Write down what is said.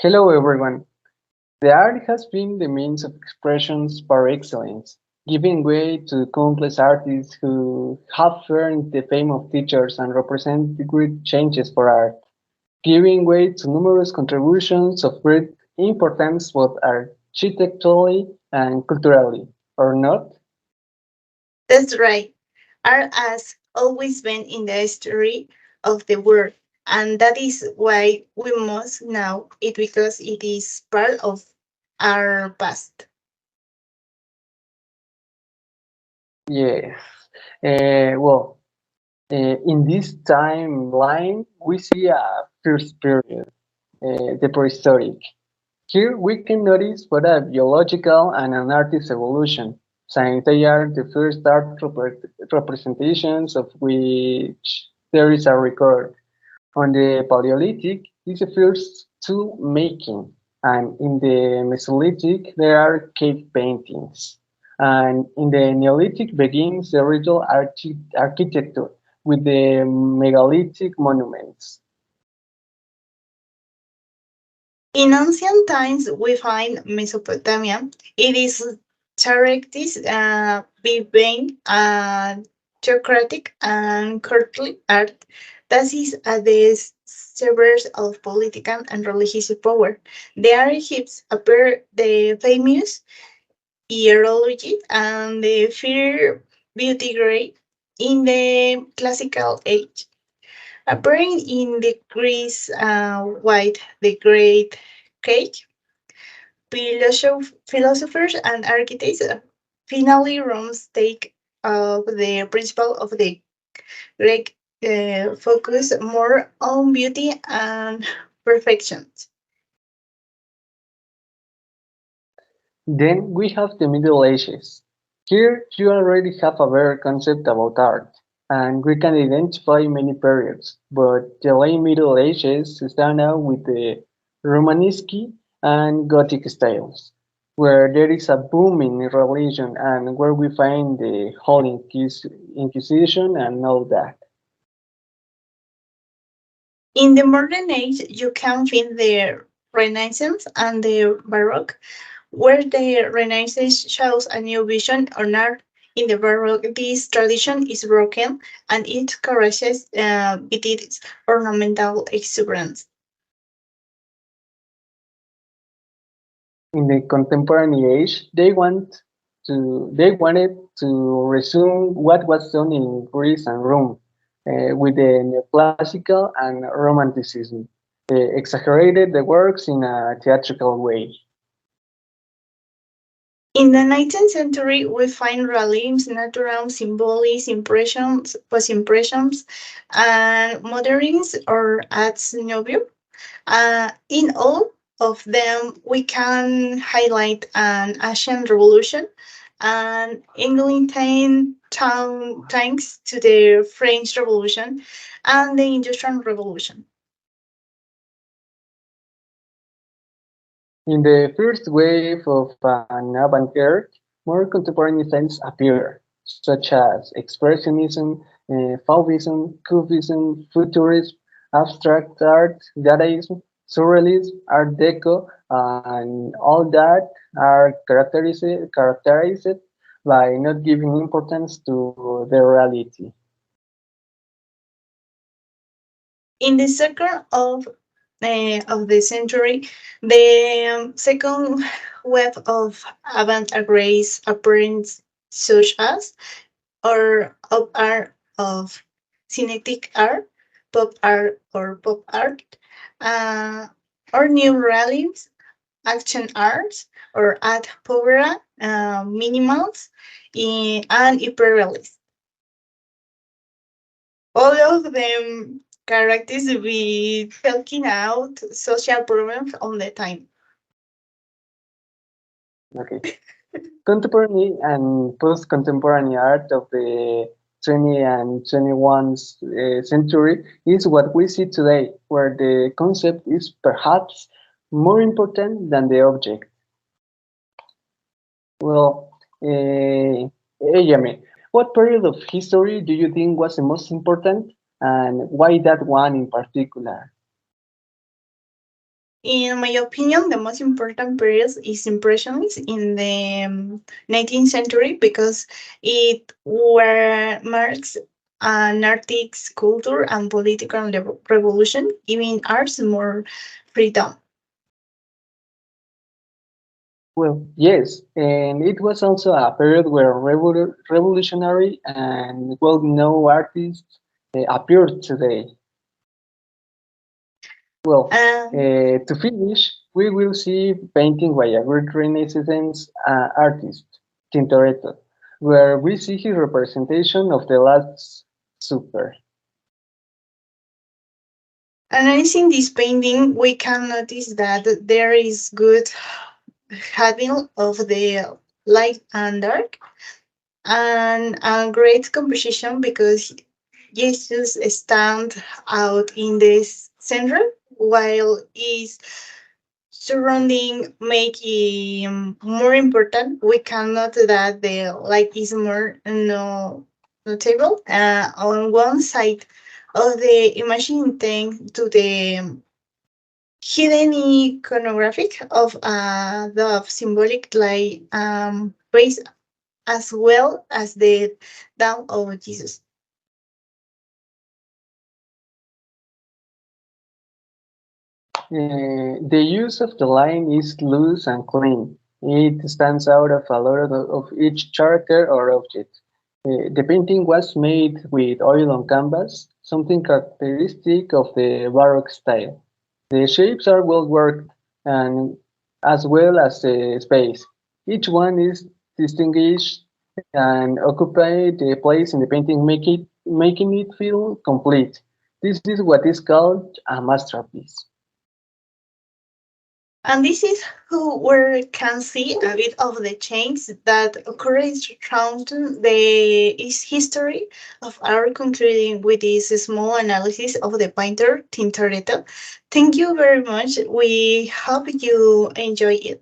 Hello everyone. The art has been the means of expressions par excellence, giving way to countless artists who have earned the fame of teachers and represent the great changes for art, giving way to numerous contributions of great importance both architecturally and culturally, or not? That's right. Art has always been in the history of the world, and that is why we must know it because it is part of our past. Yes. In this timeline, we see a first period, the prehistoric. Here we can notice both a biological and an artist's evolution, since they are the first art representations of which there is a record. On the Paleolithic is the first tool making, and in the Mesolithic there are cave paintings. And in the Neolithic begins the ritual architecture with the megalithic monuments. In ancient times, we find Mesopotamia. It is characterized by being theocratic and courtly art that is at the servers of political and religious power. The archetypes appear the famous hierology and the fair beauty grade in the classical age. Appearing in the Greece White, the Great Cake, philosophers and architects finally Rome's take of the principle of the Greek focus more on beauty and perfection. Then we have the Middle Ages. Here you already have a better concept about art, and we can identify many periods, but the late Middle Ages stand out with the Romanesque and Gothic styles, where there is a boom in religion and where we find the Holy Inquisition and all that. In the modern age, you can find the Renaissance and the Baroque, where the Renaissance shows a new vision on art. In the Baroque, this tradition is broken and it caresses with its ornamental exuberance. In the contemporary age, they wanted to resume what was done in Greece and Rome with the neoclassical and romanticism. They exaggerated the works in a theatrical way. In the 19th century, we find realism, natural symbolism, impressions, post-impressions, and modernism or Ars Nouveau. In all of them, we can highlight an Asian revolution and England thanks to the French Revolution and the Industrial Revolution. In the first wave of an avant-garde, more contemporary styles appear, such as Expressionism, Fauvism, Cubism, Futurism, Abstract art, Dadaism, Surrealism, Art Deco, and all that are characterized by not giving importance to the reality. In the second of the century, the second wave of avant-garde appearance such as or of art of kinetic art, pop art, uh, or new realism, action arts, or art povera, minimals, and hyperrealism. All of them characters be talking out social problems all the time. Okay. Contemporary and post-contemporary art of the 20th and 21st century is what we see today, where the concept is perhaps more important than the object. Well, Yami, what period of history do you think was the most important, and why that one in particular? In my opinion, the most important period is Impressionism in the 19th century because it were marks an artistic culture and political revolution, giving arts more freedom. Well, yes, and it was also a period where revolutionary and well-known artists appeared today. Well, Um, to finish, we will see painting by a great Renaissance artist, Tintoretto, where we see his representation of the Last Supper. Analyzing this painting, we can notice that there is good handling of the light and dark and a great composition because Jesus stand out in the center while is surrounding make him more important. We can note that the light is more notable. On one side of the imaging thing to the hidden iconographic of the symbolic light face as well as the down of Jesus. The use of the line is loose and clean. It stands out of a lot of each character or object. The painting was made with oil on canvas, something characteristic of the Baroque style. The shapes are well worked and as well as the space. Each one is distinguished and occupy the place in the painting, making it feel complete. This is what is called a masterpiece. And this is who we can see a bit of the change that occurs throughout the history of our concluding with this small analysis of the painter Tintoretto. Thank you very much. We hope you enjoy it.